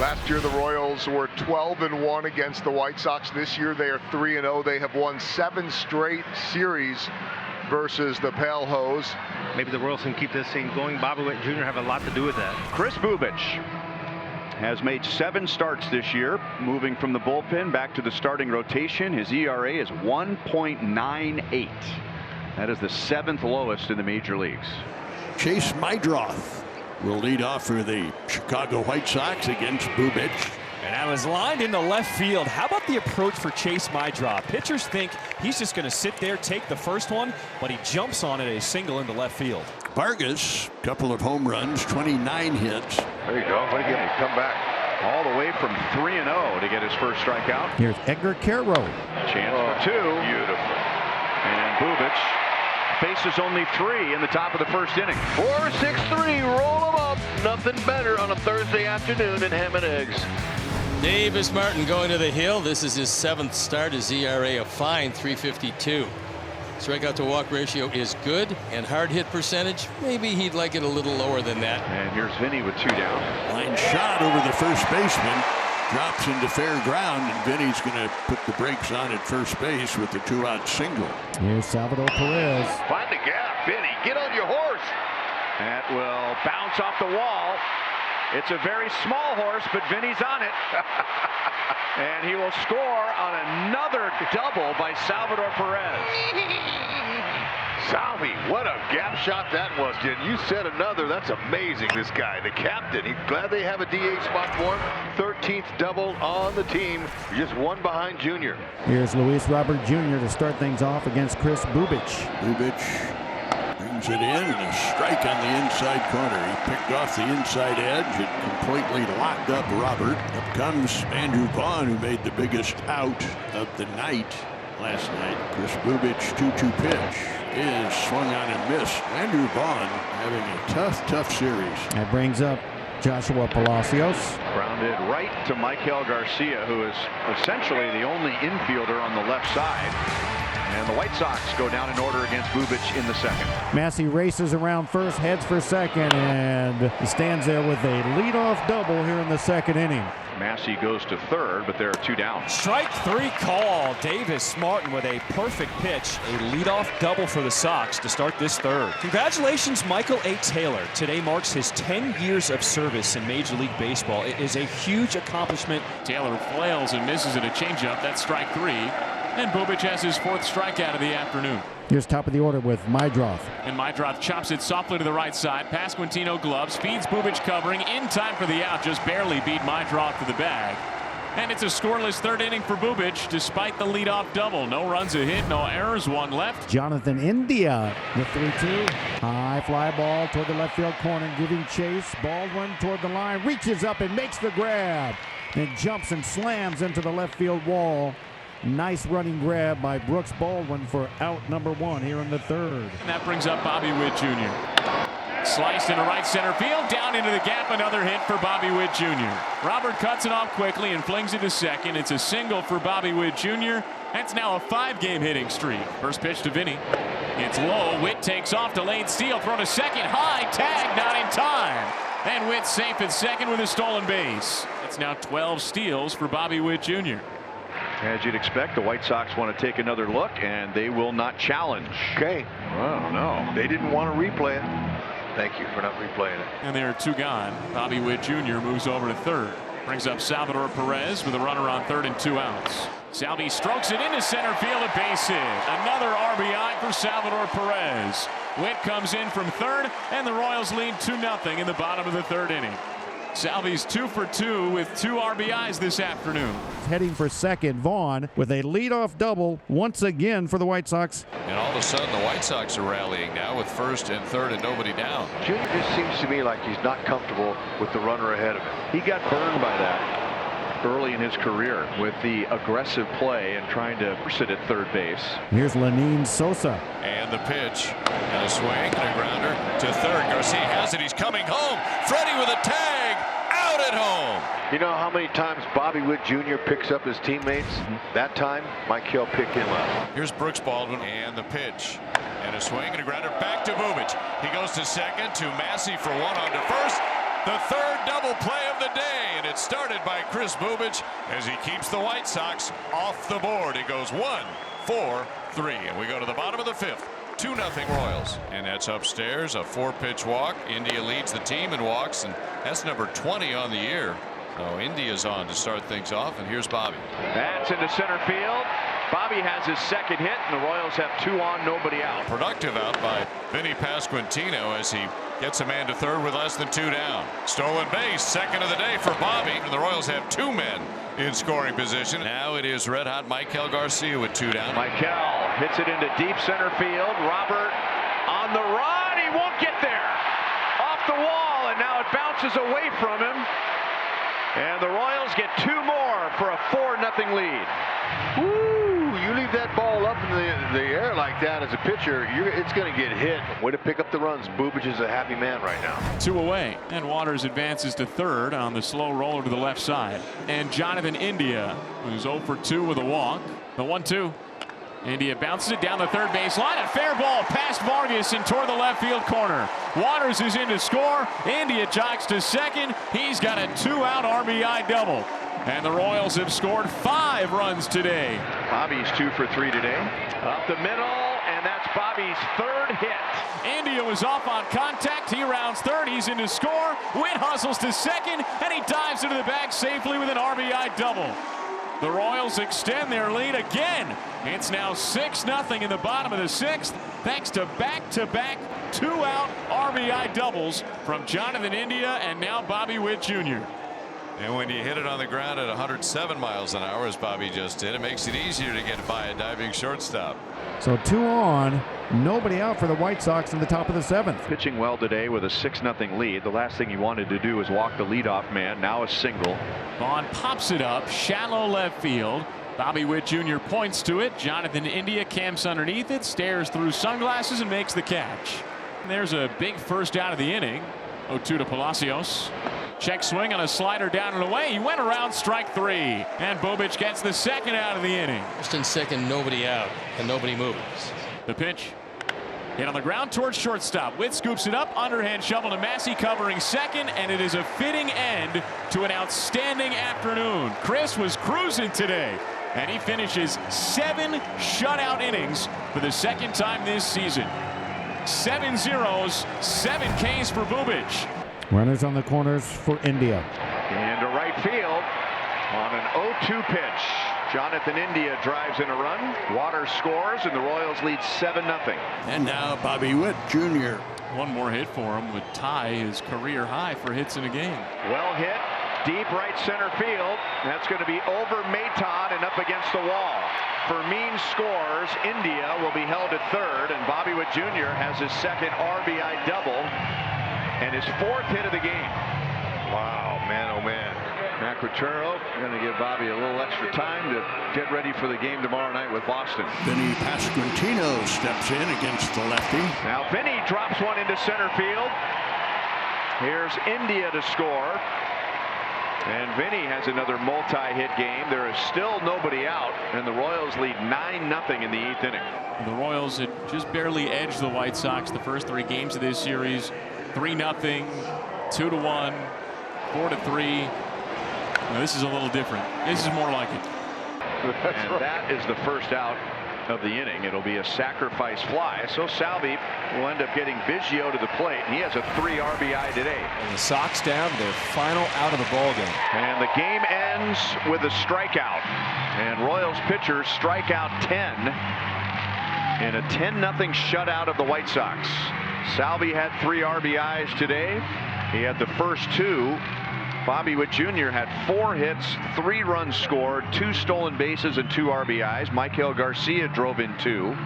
Last year, the Royals were 12-1 against the White Sox. This year, they are 3-0. They have won 7 straight series versus the Pale Hose. Maybe the Royals can keep this thing going. Bobby Witt Jr. have a lot to do with that. Chris Bubic has made 7 starts this year, moving from the bullpen back to the starting rotation. His ERA is 1.98. That is the 7th lowest in the major leagues. Chase Mydroth will lead off for the Chicago White Sox against Bubic. And that was lined into left field. How about the approach for Chase Mydroth? Pitchers think he's just going to sit there, take the first one, but he jumps on it, a single into left field. Vargas, couple of home runs, 29 hits. There you go. What do you get? Come back all the way from 3-0 to get his first strikeout. Here's Edgar Carroll. Chance for 2. Beautiful. And Bubic faces only 3 in the top of the first inning. 4-6-3, roll them up. Nothing better on a Thursday afternoon in Ham and Eggs. Davis Martin going to the hill. This is his 7th start. His ERA a fine 3.52. Strikeout to walk ratio is good, and hard hit percentage, maybe he'd like it a little lower than that. And here's Vinny with 2 down. Line shot over the first baseman. Drops into fair ground, and Vinny's going to put the brakes on at first base with the 2-out single. Here's Salvador Perez. Find the gap, Vinny. Get on your horse. That will bounce off the wall. It's a very small horse, but Vinny's on it. And he will score on another double by Salvador Perez. Salvi, what a gap shot that was, Jen. You said another. That's amazing, this guy, the captain. He's glad they have a DH spot for him. 13th double on the team. Just 1 behind Junior. Here's Luis Robert Jr. to start things off against Chris Bubic. Bubic brings it in, and a strike on the inside corner. He picked off the inside edge and completely locked up Robert. Up comes Andrew Vaughn, who made the biggest out of the night last night. Chris Bubic 2-2 pitch is swung on and missed. Andrew Vaughn having a tough series. That brings up Joshua Palacios. Grounded right to Michael Garcia, who is essentially the only infielder on the left side. And the White Sox go down in order against Bubic in the second. Massey races around first, heads for second, and he stands there with a leadoff double here in the second inning. Massey goes to third, but there are 2 down. Strike 3 call. Davis Martin with a perfect pitch. A leadoff double for the Sox to start this third. Congratulations, Michael A. Taylor. Today marks his 10 years of service in Major League Baseball. It is a huge accomplishment. Taylor flails and misses at a changeup. That's strike 3. And Bubic has his 4th strikeout of the afternoon. Here's top of the order with Mydroth. And Mydroth chops it softly to the right side. Past Quintino gloves. Feeds Bubic covering. In time for the out. Just barely beat Mydroth to the bag. And it's a scoreless third inning for Bubic despite the leadoff double. No runs a hit, no errors, 1 left. Jonathan India with 3-2. High fly ball toward the left field corner, giving chase. Baldwin toward the line. Reaches up and makes the grab. Then jumps and slams into the left field wall. Nice running grab by Brooks Baldwin for out number 1 here in the third. And that brings up Bobby Witt Jr. Sliced into right center field, down into the gap, another hit for Bobby Witt Jr. Robert cuts it off quickly and flings it to second. It's a single for Bobby Witt Jr. That's now a 5-game hitting streak. First pitch to Vinny. It's low. Witt takes off, delayed steal, throw to second, high, tag, not in time. And Witt safe at second with a stolen base. It's now 12 steals for Bobby Witt Jr. As you'd expect, the White Sox want to take another look, and they will not challenge. Okay. Oh, no. They didn't want to replay it. Thank you for not replaying it. And there are 2 gone. Bobby Witt Jr. moves over to third. Brings up Salvador Perez with a runner on third and 2 outs. Salvi strokes it into center field, a base hit. Another RBI for Salvador Perez. Witt comes in from third, and the Royals lead 2-0 in the bottom of the third inning. Salvi's 2 for 2 with 2 RBIs this afternoon. Heading for second, Vaughn with a leadoff double once again for the White Sox. And all of a sudden the White Sox are rallying now with first and third and nobody down. Junior just seems to me like he's not comfortable with the runner ahead of him. He got burned by that early in his career with the aggressive play and trying to sit at third base. Here's Lenine Sosa. And the pitch and a swing and a grounder to third. Garcia has it. He's coming home. Freddie with a tag. Out at home. You know how many times Bobby Witt Jr. picks up his teammates? That time, Mike Hill picked him up. Here's Brooks Baldwin and the pitch. And a swing and a grounder back to Bubic. He goes to second to Massey for 1 on to first. The third double play of the day, and it started Chris Bubic as he keeps the White Sox off the board. It goes 1, 4, 3, and we go to the bottom of the 5th. 2-0 Royals, and that's upstairs. A 4-pitch walk. India leads the team in walks, and that's number 20 on the year. So India's on to start things off, and here's Bobby. That's into center field. Bobby has his second hit, and the Royals have 2 on, nobody out. Productive out by Vinny Pasquantino as he gets a man to third with less than 2 down. Stolen base, second of the day for Bobby, and the Royals have 2 men in scoring position. Now it is red-hot Michael Garcia with 2 down. Michael hits it into deep center field. Robert on the run. He won't get there. Off the wall, and now it bounces away from him. And the Royals get 2 more for a 4-0 lead. Woo! You leave that ball up in the air like that as a pitcher, it's going to get hit. Way to pick up the runs. Bubic is a happy man right now. 2 away, and Waters advances to third on the slow roller to the left side. And Jonathan India, who's 0 for 2 with a walk. The 1-2. India bounces it down the third baseline. A fair ball past Vargas and toward the left field corner. Waters is in to score. India jogs to second. He's got a 2-out RBI double. And the Royals have scored 5 runs today. Bobby's 2 for 3 today. Up the middle, and that's Bobby's 3rd hit. India was off on contact. He rounds third. He's in to score. Witt hustles to second, and he dives into the bag safely with an RBI double. The Royals extend their lead again. It's now 6-0 in the bottom of the 6th, thanks to back-to-back 2-out RBI doubles from Jonathan India and now Bobby Witt Jr. And when you hit it on the ground at 107 miles an hour, as Bobby just did, it makes it easier to get by a diving shortstop. So 2 on, nobody out for the White Sox in the top of the 7th. Pitching well today with a 6-0 lead. The last thing he wanted to do was walk the leadoff man. Now a single. Vaughn pops it up, shallow left field. Bobby Witt Jr. points to it. Jonathan India camps underneath it, stares through sunglasses, and makes the catch. And there's a big first out of the inning. 0-2 to Palacios. Check swing on a slider down and away. He went around, strike 3. And Bubic gets the second out of the inning. First and second, nobody out, and nobody moves. The pitch. Hit on the ground towards shortstop. Witt scoops it up. Underhand shovel to Massey covering second, and it is a fitting end to an outstanding afternoon. Chris was cruising today, and he finishes 7 shutout innings for the second time this season. 7 zeros, 7 Ks for Bubic. Runners on the corners for India. And to right field on an 0-2 pitch. Jonathan India drives in a run. Waters scores, and the Royals lead 7-0. And now Bobby Witt Jr. One more hit for him would tie his career high for hits in a game. Well hit, deep right center field. That's going to be over Maton and up against the wall. Fermin scores. India will be held at third, and Bobby Witt Jr. has his second RBI double and his 4th hit of the game. Wow, man, oh man. Macrotero going to give Bobby a little extra time to get ready for the game tomorrow night with Boston. Vinny Pasquantino steps in against the lefty. Now Vinny drops one into center field. Here's India to score. And Vinny has another multi-hit game. There is still nobody out, and the Royals lead 9-0 in the 8th inning. The Royals had just barely edged the White Sox the first 3 games of this series. 3-0, 2-1, 4-3. Now, this is a little different. This is more like it. And that is the first out of the inning. It'll be a sacrifice fly. So Salvi will end up getting Biggio to the plate, and he has a 3 RBI today. And the Sox down their final out of the ballgame. And the game ends with a strikeout. And Royals pitchers strike out 10 in a 10-0 shutout of the White Sox. Salvi had 3 RBIs today. He had the first 2. Bobby Witt Jr. had 4 hits, 3 runs scored, 2 stolen bases, and 2 RBIs. Michael Garcia drove in 2.